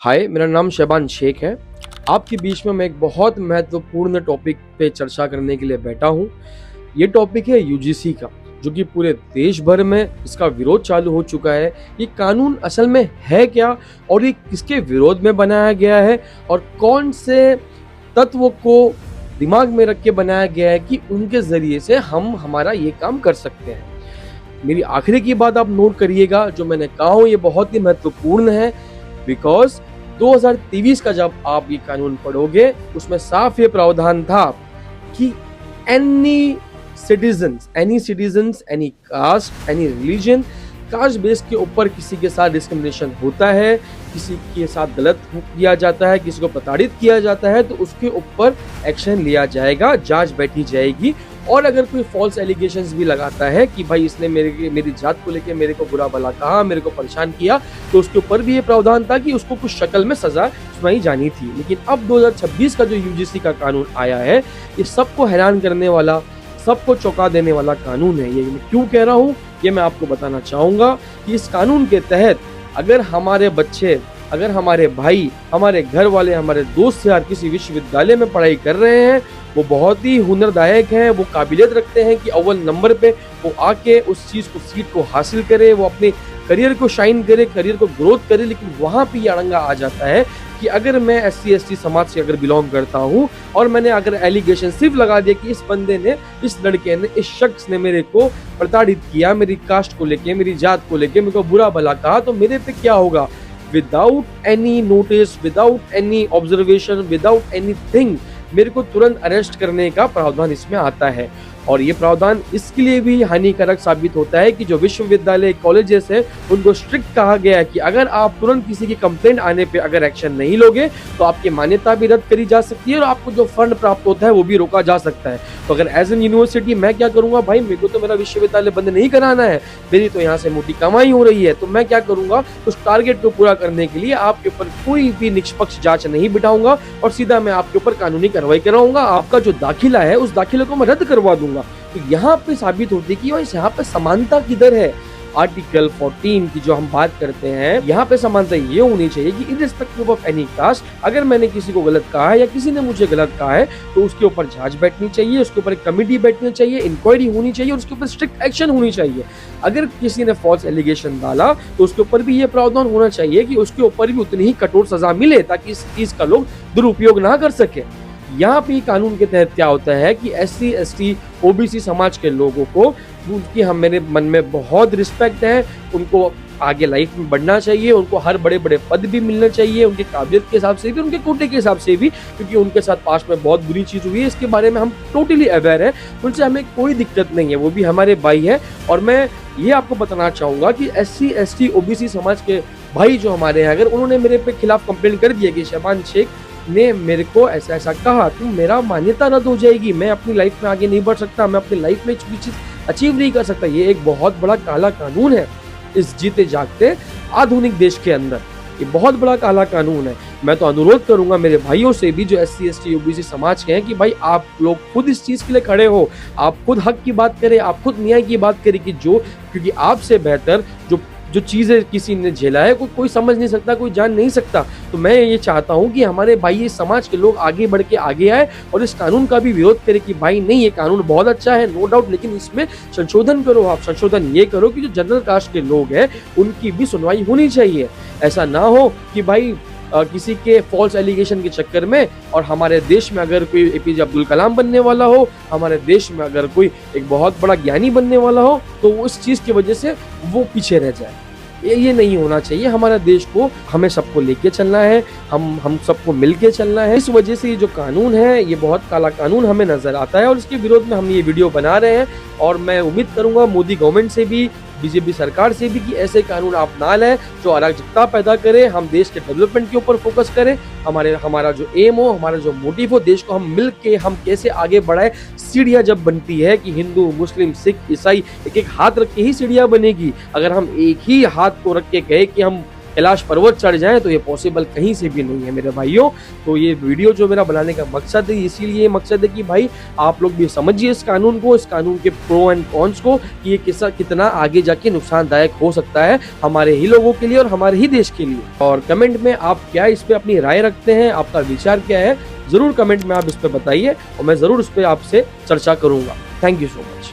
हाय, मेरा नाम शहबान शेख है। आपके बीच में मैं एक बहुत महत्वपूर्ण टॉपिक पे चर्चा करने के लिए बैठा हूँ। ये टॉपिक है यूजीसी का, जो कि पूरे देश भर में इसका विरोध चालू हो चुका है। ये कानून असल में है क्या और ये किसके विरोध में बनाया गया है और कौन से तत्वों को दिमाग में रख के बनाया गया है कि उनके ज़रिए से हम हमारा ये काम कर सकते हैं। मेरी आखिरी की बात आप नोट करिएगा, जो मैंने कहा हूँ ये बहुत ही महत्वपूर्ण है, बिकॉज 2023 का जब आप ये कानून पढ़ोगे उसमें साफ ये प्रावधान था कि any citizens, any caste, any religion, caste base के ऊपर किसी के साथ डिस्क्रिमिनेशन होता है, किसी के साथ गलत किया जाता है, किसी को प्रताड़ित किया जाता है, तो उसके ऊपर एक्शन लिया जाएगा, जांच बैठी जाएगी। और अगर कोई फॉल्स एलिगेशंस भी लगाता है कि भाई इसने मेरी जात को लेके मेरे को बुरा भला कहा, मेरे को परेशान किया, तो उसके ऊपर भी ये प्रावधान था कि उसको कुछ शक्ल में सजा सुनाई जानी थी। लेकिन अब 2026 का जो यूजीसी का कानून आया है, ये सबको हैरान करने वाला, सबको चौंका देने वाला कानून है। ये मैं क्यों कह रहा हूँ, ये मैं आपको बताना चाहूँगा कि इस कानून के तहत अगर हमारे बच्चे, अगर हमारे भाई, हमारे घर वाले, हमारे दोस्त यार किसी विश्वविद्यालय में पढ़ाई कर रहे हैं, वो बहुत ही हुनरदायक हैं, वो काबिलियत रखते हैं कि अव्वल नंबर पे वो आके उस चीज़ को, सीट को हासिल करे, वो अपने करियर को शाइन करे, करियर को ग्रोथ करे। लेकिन वहाँ पे ये अड़ंगा आ जाता है कि अगर मैं SC ST समाज से अगर बिलोंग करता हूँ और मैंने अगर एलिगेशन सिर्फ लगा दिया कि इस बंदे ने, इस लड़के ने, इस शख्स ने मेरे को प्रताड़ित किया, मेरी कास्ट को लेके, मेरी जात को लेके, मेरे को बुरा भला कहा, तो मेरे पे क्या होगा, without any notice, without any observation, without anything मेरे को तुरंत अरेस्ट करने का प्रावधान इसमें आता है। और ये प्रावधान इसके लिए भी हानिकारक साबित होता है कि जो विश्वविद्यालय, कॉलेजेस है, उनको स्ट्रिक्ट कहा गया है कि अगर आप तुरंत किसी की कंप्लेंट आने पे अगर एक्शन नहीं लोगे तो आपकी मान्यता भी रद्द करी जा सकती है और आपको जो फंड प्राप्त होता है वो भी रोका जा सकता है। तो अगर एज एन यूनिवर्सिटी मैं क्या करूंगा, भाई मेरे को तो मेरा विश्वविद्यालय बंद नहीं कराना है, मेरी तो यहाँ से मोटी कमाई हो रही है, तो मैं क्या करूंगा, उस टारगेट को पूरा करने के लिए आपके ऊपर कोई भी निष्पक्ष जांच नहीं बिठाऊंगा और सीधा मैं आपके ऊपर कानूनी कार्रवाई कराऊंगा। आपका जो दाखिला है उस दाखिले को मैं रद्द करवा दूंगा। तो यहाँ पे साबित होती है कि यहाँ पे समानता किधर है। आर्टिकल 14 की जो हम बात करते हैं, यहाँ पे समानता ये होनी चाहिए कि इर्रिस्पेक्टिव ऑफ एनी कास्ट, अगर मैंने किसी को गलत कहा है या किसी ने मुझे गलत कहा है तो उसके ऊपर जांच बैठनी चाहिए, उसके ऊपर एक कमेटी बैठनी चाहिए, इंक्वायरी होनी चाहिए और उसके ऊपर स्ट्रिक्ट एक्शन होनी चाहिए। अगर किसी ने फॉल्स एलिगेशन डाला तो उसके ऊपर भी ये प्रावधान होना चाहिए कि उसके ऊपर भी उतनी ही कठोर सजा मिले ताकि इस चीज का लोग दुरुपयोग ना कर सके। यहाँ पे कानून के तहत क्या होता है कि SC ST OBC समाज के लोगों को, उनकी हम, मेरे मन में बहुत रिस्पेक्ट है, उनको आगे लाइफ में बढ़ना चाहिए, उनको हर बड़े बड़े पद भी मिलना चाहिए, उनके काबिलियत के हिसाब से भी, उनके कोटे के हिसाब से भी, क्योंकि उनके साथ पास्ट में बहुत बुरी चीज़ हुई है, इसके बारे में हम टोटली अवेयर हैं, उनसे हमें कोई दिक्कत नहीं है, वो भी हमारे भाई है। और मैं ये आपको बताना चाहूँगा कि SC ST OBC समाज के भाई जो हमारे हैं, अगर उन्होंने मेरे पे खिलाफ कंप्लेंट कर दिया कि शहबान शेख ने मेरे को ऐसा ऐसा कहा, तो मेरा मान्यता रद्द हो जाएगी, मैं अपनी लाइफ में आगे नहीं बढ़ सकता, मैं अपनी लाइफ में कोई चीज़ अचीव नहीं कर सकता। ये एक बहुत बड़ा काला कानून है इस जीते जागते आधुनिक देश के अंदर, ये बहुत बड़ा काला कानून है। मैं तो अनुरोध करूंगा मेरे भाइयों से भी जो SC ST OBC समाज के हैं कि भाई आप लोग खुद इस चीज़ के लिए खड़े हो, आप खुद हक की बात करें, आप खुद न्याय की बात करें कि जो, क्योंकि आपसे बेहतर जो चीज़ें किसी ने झेला है कोई समझ नहीं सकता, कोई जान नहीं सकता। तो मैं ये चाहता हूँ कि हमारे भाई इस समाज के लोग आगे बढ़ के आगे आए और इस कानून का भी विरोध करें कि भाई नहीं, ये कानून बहुत अच्छा है, नो डाउट, लेकिन इसमें संशोधन करो। आप संशोधन ये करो कि जो जनरल कास्ट के लोग हैं उनकी भी सुनवाई होनी चाहिए। ऐसा ना हो कि भाई किसी के फॉल्स एलिगेशन के चक्कर में, और हमारे देश में अगर कोई APJ अब्दुल कलाम बनने वाला हो, हमारे देश में अगर कोई एक बहुत बड़ा ज्ञानी बनने वाला हो, तो उस चीज़ की वजह से वो पीछे रह जाए। ये नहीं होना चाहिए। हमारा देश को, हमें सबको लेके चलना है, हम सबको मिलके चलना है। इस वजह से ये जो कानून है ये बहुत काला कानून हमें नजर आता है और इसके विरोध में हम ये वीडियो बना रहे हैं। और मैं उम्मीद करूंगा मोदी गवर्नमेंट से भी, BJP सरकार से भी कि ऐसे कानून आप ना लाएं जो अराजकता पैदा करे, हम देश के डेवलपमेंट के ऊपर फोकस करें, हमारा जो एम हो, हमारा जो मोटिव हो, देश को हम मिल के हम कैसे आगे बढ़ाए। सीढ़ियाँ जब बनती है कि हिंदू, मुस्लिम, सिख, ईसाई एक एक हाथ रख के ही सीढ़ियाँ बनेगी। अगर हम एक ही हाथ को रख के कहे कि हम कैलाश पर्वत चढ़ जाएँ तो ये पॉसिबल कहीं से भी नहीं है मेरे भाइयों। तो ये वीडियो जो मेरा बनाने का मकसद है, इसीलिए मकसद है कि भाई आप लोग भी समझिए इस कानून को, इस कानून के प्रो एंड कॉन्स को, कि ये किस्सा कितना आगे जाके नुकसानदायक हो सकता है हमारे ही लोगों के लिए और हमारे ही देश के लिए। और कमेंट में आप क्या इस पे अपनी राय रखते हैं, आपका विचार क्या है, ज़रूर कमेंट में आप इस पे बताइए और मैं ज़रूर इस पे आपसे चर्चा करूँगा। Thank you so much.